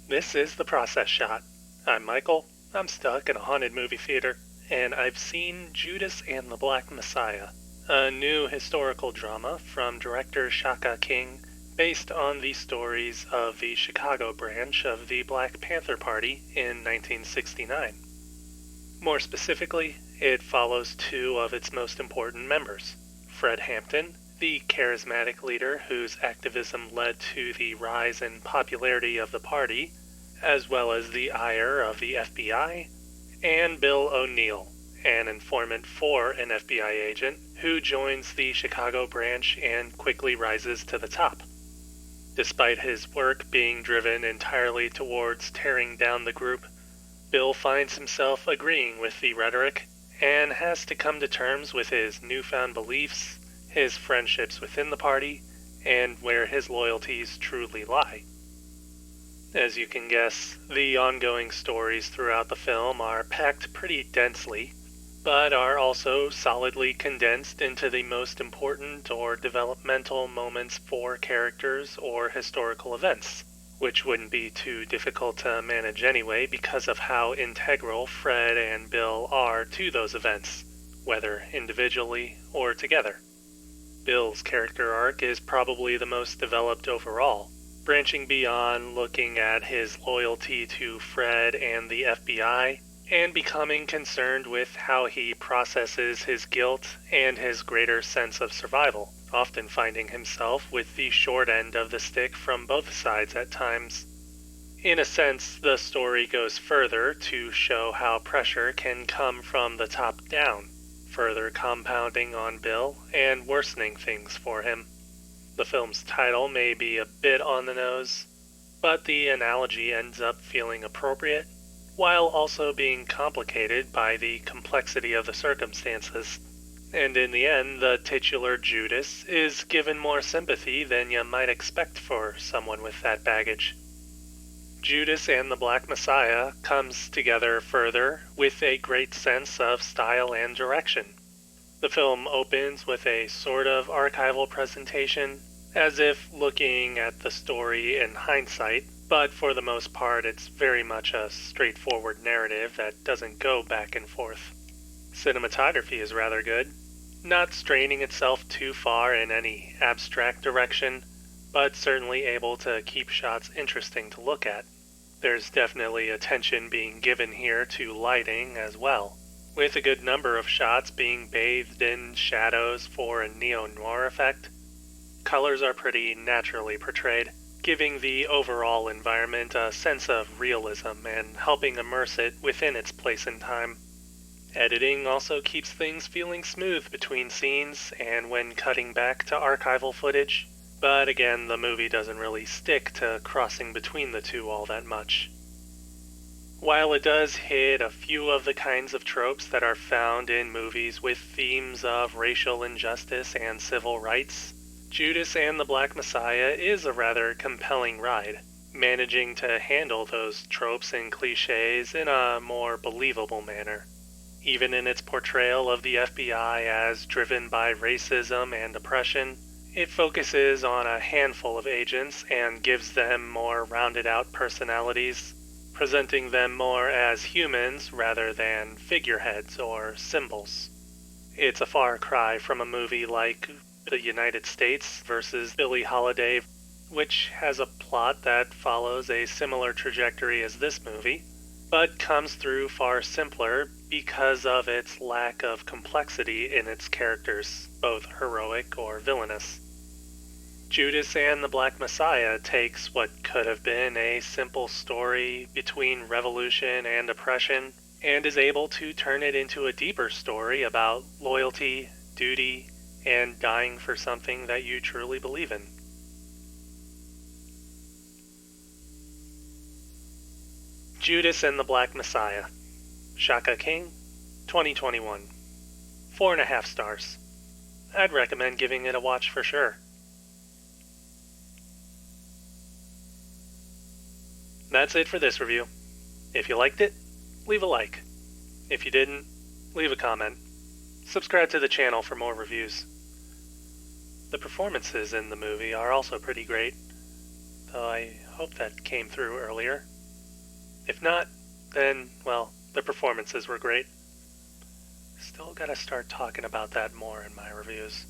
This is The Process Shot. I'm Michael. I'm stuck in a haunted movie theater, and I've seen Judas and the Black Messiah, a new historical drama from director Shaka based on the stories of the Chicago branch of the Black Panther Party in 1969. More specifically, it follows two of its most important members, Fred Hampton, the charismatic leader whose activism led to the rise in popularity of the party, as well as the ire of the FBI, and Bill O'Neill, an informant for an FBI agent who joins the Chicago branch and quickly rises to the top. Despite his work being driven entirely towards tearing down the group, Bill finds himself agreeing with the rhetoric and has to come to terms with his newfound beliefs, his friendships within the party, and where his loyalties truly lie. As you can guess, the ongoing stories throughout the film are packed pretty densely, but are also solidly condensed into the most important or developmental moments for characters or historical events, which wouldn't be too difficult to manage anyway because of how integral Fred and Bill are to those events, whether individually or together. Bill's character arc is probably the most developed overall, branching beyond looking at his loyalty to Fred and the FBI, and becoming concerned with how he processes his guilt and his greater sense of survival, often finding himself with the short end of the stick from both sides at times. In a sense, the story goes further to show how pressure can come from the top down, further compounding on Bill and worsening things for him. The film's title may be a bit on the nose, but the analogy ends up feeling appropriate, while also being complicated by the complexity of the circumstances. And in the end, the titular Judas is given more sympathy than you might expect for someone with that baggage. Judas and the Black Messiah comes together further with a great sense of style and direction. The film opens with a sort of archival presentation, as if looking at the story in hindsight, but for the most part it's very much a straightforward narrative that doesn't go back and forth. Cinematography is rather good, not straining itself too far in any abstract direction, but certainly able to keep shots interesting to look at. There's definitely attention being given here to lighting as well, with a good number of shots being bathed in shadows for a neo-noir effect. Colors are pretty naturally portrayed, giving the overall environment a sense of realism and helping immerse it within its place in time. Editing also keeps things feeling smooth between scenes and when cutting back to archival footage, but again, the movie doesn't really stick to crossing between the two all that much. While it does hit a few of the kinds of tropes that are found in movies with themes of racial injustice and civil rights, Judas and the Black Messiah is a rather compelling ride, managing to handle those tropes and cliches in a more believable manner. Even in its portrayal of the FBI as driven by racism and oppression, it focuses on a handful of agents and gives them more rounded-out personalities, presenting them more as humans rather than figureheads or symbols. It's a far cry from a movie like The United States versus Billie Holiday, which has a plot that follows a similar trajectory as this movie, but comes through far simpler because of its lack of complexity in its characters, both heroic or villainous. Judas and the Black Messiah takes what could have been a simple story between revolution and oppression and is able to turn it into a deeper story about loyalty, duty, and dying for something that you truly believe in. Judas and the Black Messiah. Shaka King, 2021. 4.5 stars. I'd recommend giving it a watch for sure. That's it for this review. If you liked it, leave a like. If you didn't, leave a comment. Subscribe to the channel for more reviews. The performances in the movie are also pretty great, though I hope that came through earlier. If not, then, well, the performances were great. Still gotta start talking about that more in my reviews.